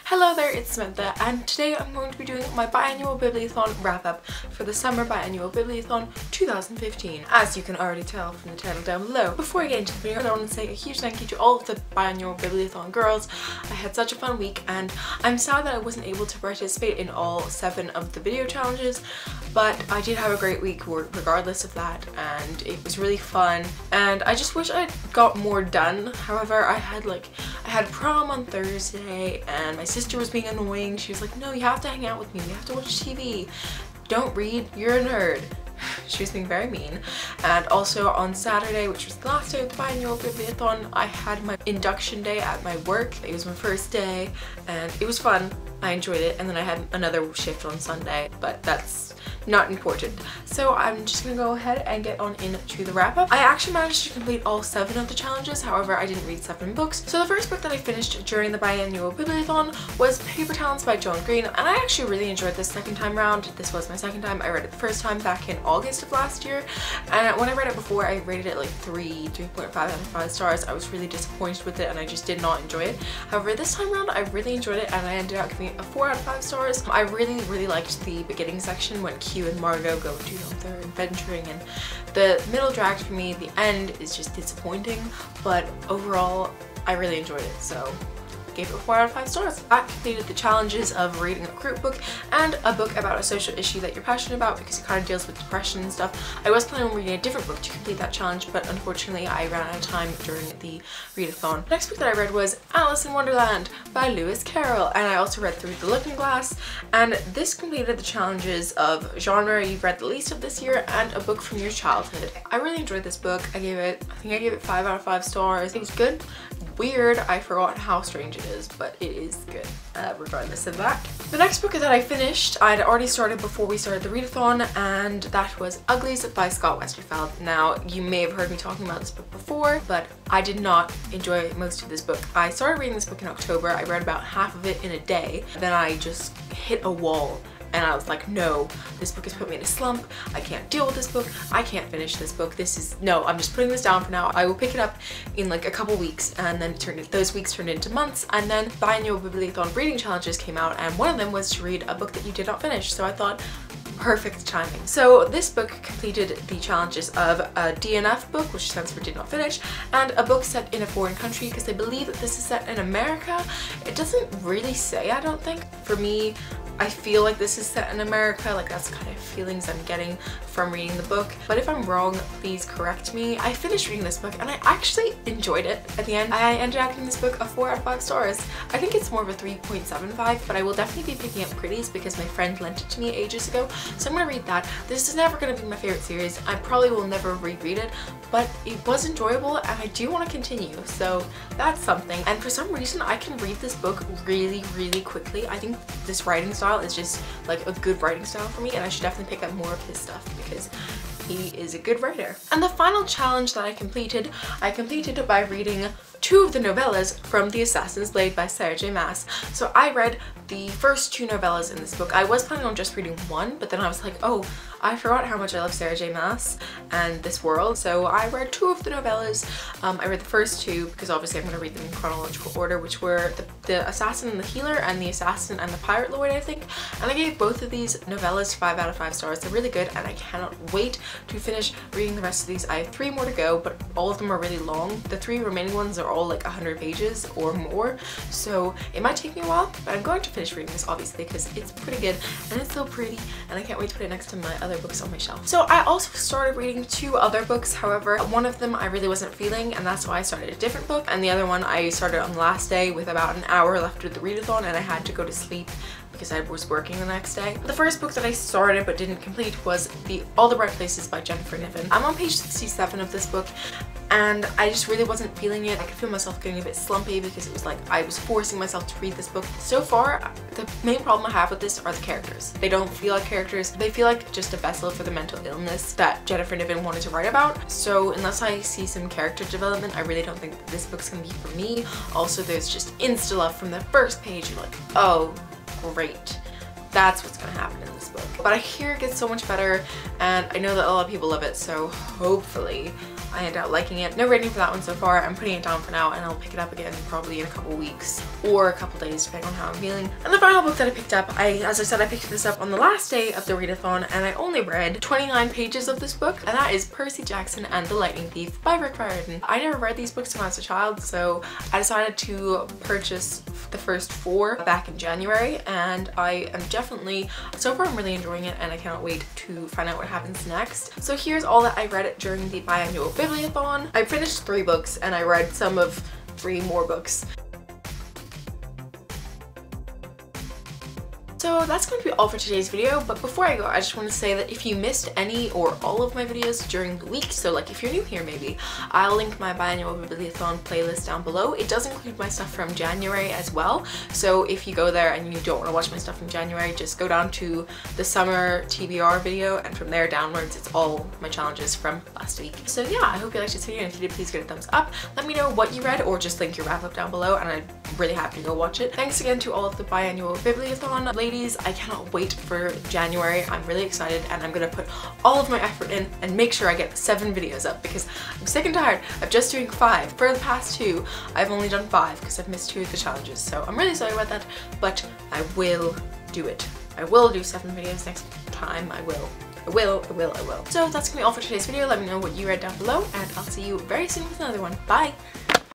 Hello there, it's Samantha, and today I'm going to be doing my biannual bibliothon wrap-up for the summer biannual bibliothon 2015, as you can already tell from the title down below. Before I get into the video, I want to say a huge thank you to all of the biannual bibliothon girls. I had such a fun week, and I'm sad that I wasn't able to participate in all 7 of the video challenges, but I did have a great week regardless of that, and it was really fun, and I just wish I'd got more done. However, I had prom on Thursday, and my sister was being annoying. She was like, no, you have to hang out with me, we have to watch TV, don't read, you're a nerd. She was being very mean. And also on Saturday, which was the last day of the biannual bibliothon, I had my induction day at my work. It was my first day and it was fun. I enjoyed it, and then I had another shift on Sunday, but that's not important. So I'm just gonna go ahead and get on into the wrap-up. I actually managed to complete all 7 of the challenges, however I didn't read 7 books. So the first book that I finished during the biannual bibliothon was Paper Towns by John Green, and I actually really enjoyed this second time round. This was my second time. I read it the first time back in August of last year, and when I read it before, I rated it like 3.5 out of 5 stars. I was really disappointed with it and I just did not enjoy it. However, this time around I really enjoyed it and I ended up giving it a 4 out of 5 stars. I really liked the beginning section when Q and Margot go to their adventuring, and the middle dragged for me. The end is just disappointing, but overall I really enjoyed it, so I gave it a 4 out of 5 stars. I completed the challenges of reading a group book and a book about a social issue that you're passionate about, because it kind of deals with depression and stuff. I was planning on reading a different book to complete that challenge, but unfortunately I ran out of time during the read-a-thon. The next book that I read was Alice in Wonderland by Lewis Carroll, and I also read Through the Looking Glass, and this completed the challenges of genre you've read the least of this year and a book from your childhood. I really enjoyed this book. I think I gave it 5 out of 5 stars. It was good. Weird, I forgot how strange it is, but it is good regardless of that. The next book that I finished, I'd already started before we started the read-a-thon, and that was Uglies by Scott Westerfeld. Now, you may have heard me talking about this book before, but I did not enjoy most of this book. I started reading this book in October. I read about half of it in a day. Then I just hit a wall. And I was like, no, this book has put me in a slump. I can't deal with this book. I can't finish this book. No, I'm just putting this down for now. I will pick it up in like a couple weeks, and then those weeks turned into months, and then biannual bibliothon reading challenges came out, and one of them was to read a book that you did not finish. So I thought, perfect timing. So this book completed the challenges of a DNF book, which stands for did not finish, and a book set in a foreign country, because I believe that this is set in America. It doesn't really say, I don't think. For me, I feel like this is set in America, like that's the kind of feelings I'm getting from reading the book. But if I'm wrong, please correct me. I finished reading this book and I actually enjoyed it. At the end, I ended up giving this book a 4 out of 5 stars. I think it's more of a 3.75, but I will definitely be picking up Pretties because my friend lent it to me ages ago. So I'm gonna read that. This is never gonna be my favorite series. I probably will never reread it, but it was enjoyable and I do want to continue. So that's something. And for some reason, I can read this book really quickly. I think this writing style is just like a good writing style for me, and I should definitely pick up more of his stuff because he is a good writer. And the final challenge that I completed by reading 2 of the novellas from The Assassin's Blade by Sarah J Maas. So I read the first 2 novellas in this book. I was planning on just reading 1, but then I was like, oh, I forgot how much I love Sarah J Maas and this world. So I read 2 of the novellas. I read the first 2 because obviously I'm going to read them in chronological order, which were the Assassin and the Healer and The Assassin and the Pirate Lord, I think. And I gave both of these novellas 5 out of 5 stars. They're really good, and I cannot wait to finish reading the rest of these. I have 3 more to go, but all of them are really long. The 3 remaining ones are all like 100 pages or more, so it might take me a while, but I'm going to finish reading this obviously because it's pretty good and it's so pretty, and I can't wait to put it next to my other books on my shelf. So I also started reading 2 other books. However, one of them I really wasn't feeling, and that's why I started a different book, and the other one I started on the last day with about an hour left of the read-a-thon, and I had to go to sleep because I was working the next day. The first book that I started but didn't complete was All the Bright Places by Jennifer Niven. I'm on page 67 of this book, and I just really wasn't feeling it. I could feel myself getting a bit slumpy because it was like I was forcing myself to read this book. So far, the main problem I have with this are the characters. They don't feel like characters. They feel like just a vessel for the mental illness that Jennifer Niven wanted to write about. So unless I see some character development, I really don't think that this book's gonna be for me. Also, there's just insta-love from the first page. You're like, oh, great. That's what's gonna happen in this book. But I hear it gets so much better, and I know that a lot of people love it, so hopefully I ended up liking it. No rating for that one so far. I'm putting it down for now and I'll pick it up again probably in a couple weeks or a couple days depending on how I'm feeling. And the final book that I picked up, as I said, I picked this up on the last day of the read-a-thon and I only read 29 pages of this book, and that is Percy Jackson and the Lightning Thief by Rick Riordan. I never read these books when I was a child, so I decided to purchase the first 4 back in January, and I am definitely, so far I'm really enjoying it and I cannot wait to find out what happens next. So here's all that I read during the biannual bibliothon. I finished 3 books and I read some of 3 more books. So that's going to be all for today's video, but before I go, I just want to say that if you missed any or all of my videos during the week, so like if you're new here maybe, I'll link my biannual bibliothon playlist down below. It does include my stuff from January as well, so if you go there and you don't want to watch my stuff from January, just go down to the summer TBR video, and from there downwards it's all my challenges from last week. So yeah, I hope you liked this video, and if you did, please give it a thumbs up. Let me know what you read, or just link your wrap up down below, and I'm really happy to go watch it. Thanks again to all of the biannual bibliothon ladies. I cannot wait for January. I'm really excited and I'm gonna put all of my effort in and make sure I get 7 videos up, because I'm sick and tired of just doing 5. For the past 2, I've only done 5 because I've missed 2 of the challenges. So I'm really sorry about that, but I will do it. I will do 7 videos next time. I will. So that's gonna be all for today's video. Let me know what you read down below, and I'll see you very soon with another one. Bye!